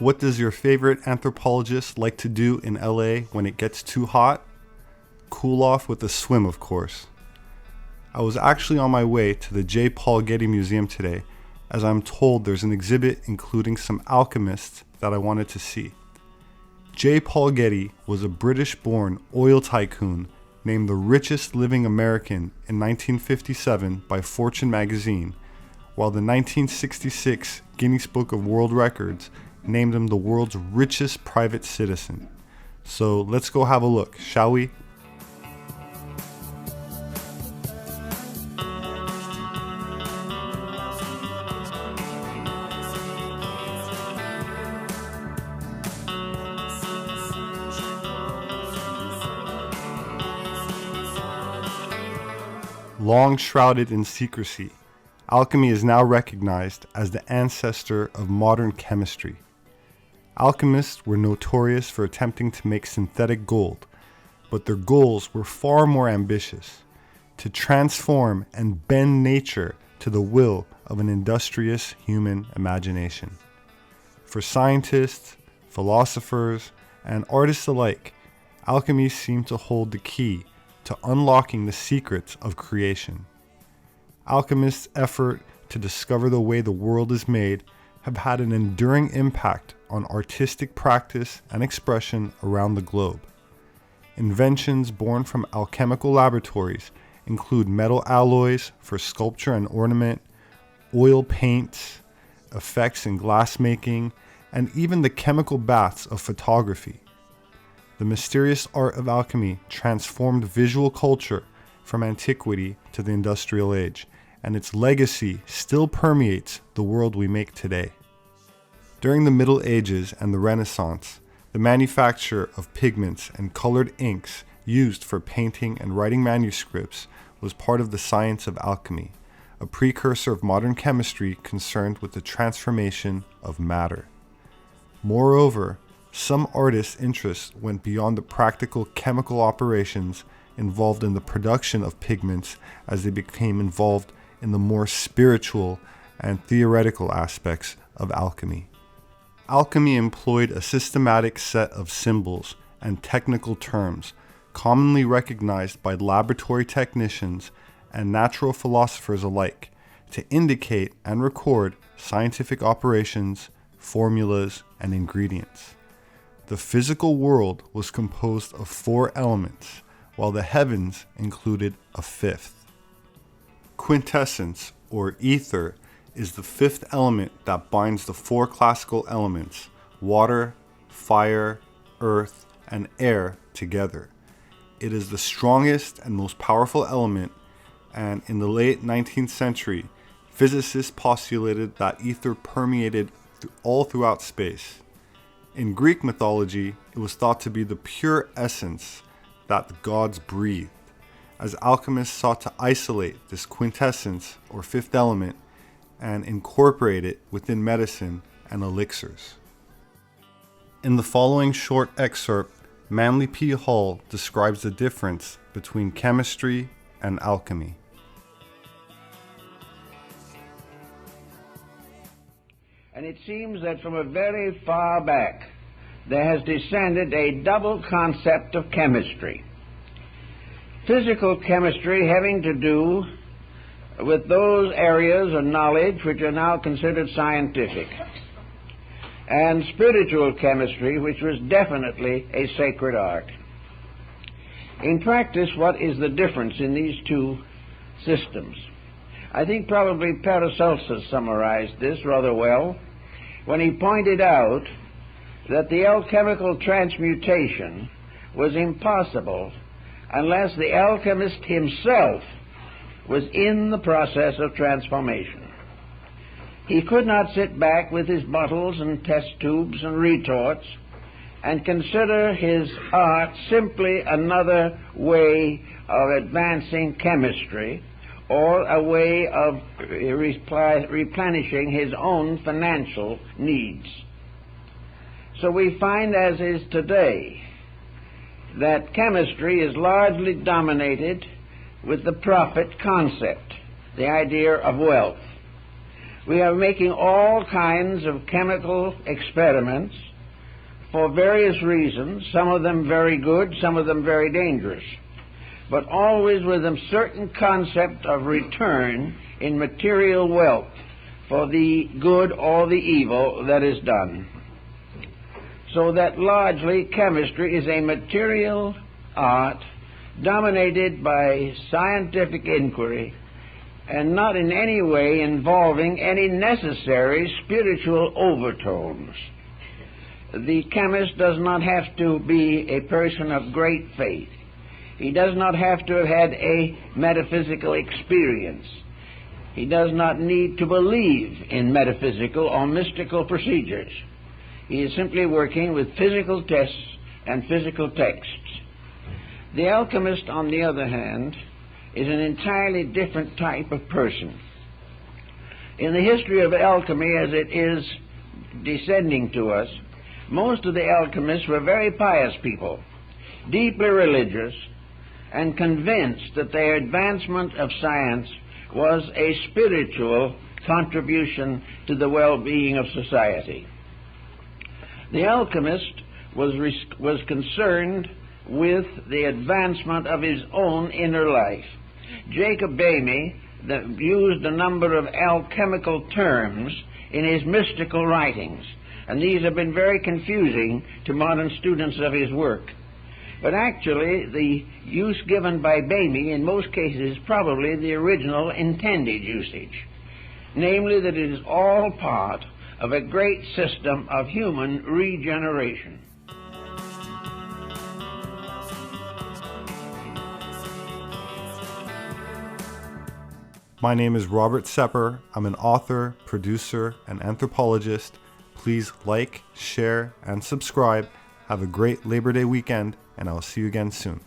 What does your favorite anthropologist like to do in LA when it gets too hot? Cool off with a swim, of course. I was actually on my way to the J. Paul Getty Museum today, as I'm told there's an exhibit including some alchemists that I wanted to see. J. Paul Getty was a British-born oil tycoon named the richest living American in 1957 by Fortune magazine, while the 1966 Guinness Book of World Records named him the world's richest private citizen. So let's go have a look, shall we? Long shrouded in secrecy, alchemy is now recognized as the ancestor of modern chemistry. Alchemists were notorious for attempting to make synthetic gold, but their goals were far more ambitious: to transform and bend nature to the will of an industrious human imagination. For scientists, philosophers, and artists alike, alchemy seemed to hold the key to unlocking the secrets of creation. Alchemists' effort to discover the way the world is made have had an enduring impact on artistic practice and expression around the globe. Inventions born from alchemical laboratories include metal alloys for sculpture and ornament, oil paints, effects in glassmaking, and even the chemical baths of photography. The mysterious art of alchemy transformed visual culture from antiquity to the industrial age, and its legacy still permeates the world we make today. During the Middle Ages and the Renaissance, the manufacture of pigments and colored inks used for painting and writing manuscripts was part of the science of alchemy, a precursor of modern chemistry concerned with the transformation of matter. Moreover, some artists' interests went beyond the practical chemical operations involved in the production of pigments as they became involved in the more spiritual and theoretical aspects of alchemy. Alchemy employed a systematic set of symbols and technical terms commonly recognized by laboratory technicians and natural philosophers alike to indicate and record scientific operations, formulas, and ingredients. The physical world was composed of 4 elements, while the heavens included a 5th. Quintessence, or ether, is the 5th element that binds the 4 classical elements, water, fire, earth, and air, together. It is the strongest and most powerful element, and in the late 19th century, physicists postulated that ether permeated all throughout space. In Greek mythology, it was thought to be the pure essence that the gods breathed, as alchemists sought to isolate this quintessence, or 5th element, and incorporate it within medicine and elixirs. In the following short excerpt, Manly P. Hall describes the difference between chemistry and alchemy. And it seems that from a very far back, there has descended a double concept of chemistry. Physical chemistry having to do with those areas of knowledge which are now considered scientific, and spiritual chemistry, which was definitely a sacred art. In practice, what is the difference in these two systems? I think probably Paracelsus summarized this rather well when he pointed out that the alchemical transmutation was impossible unless the alchemist himself was in the process of transformation. He could not sit back with his bottles and test tubes and retorts and consider his art simply another way of advancing chemistry or a way of replenishing his own financial needs. So we find, as is today, that chemistry is largely dominated with the profit concept, the idea of wealth. We are making all kinds of chemical experiments for various reasons, some of them very good, some of them very dangerous, but always with a certain concept of return in material wealth for the good or the evil that is done. So that largely chemistry is a material art dominated by scientific inquiry and not in any way involving any necessary spiritual overtones. The chemist does not have to be a person of great faith. He does not have to have had a metaphysical experience. He does not need to believe in metaphysical or mystical procedures. He is simply working with physical tests and physical texts. The alchemist, on the other hand, is an entirely different type of person. In the history of alchemy as it is descending to us, most of the alchemists were very pious people, deeply religious, and convinced that their advancement of science was a spiritual contribution to the well-being of society. The alchemist was concerned with the advancement of his own inner life. Jacob Boehme used a number of alchemical terms in his mystical writings, and these have been very confusing to modern students of his work. But actually, the use given by Boehme in most cases is probably the original intended usage, namely that it is all part of a great system of human regeneration. My name is Robert Sepehr. I'm an author, producer, and anthropologist. Please like, share, and subscribe. Have a great Labor Day weekend, and I'll see you again soon.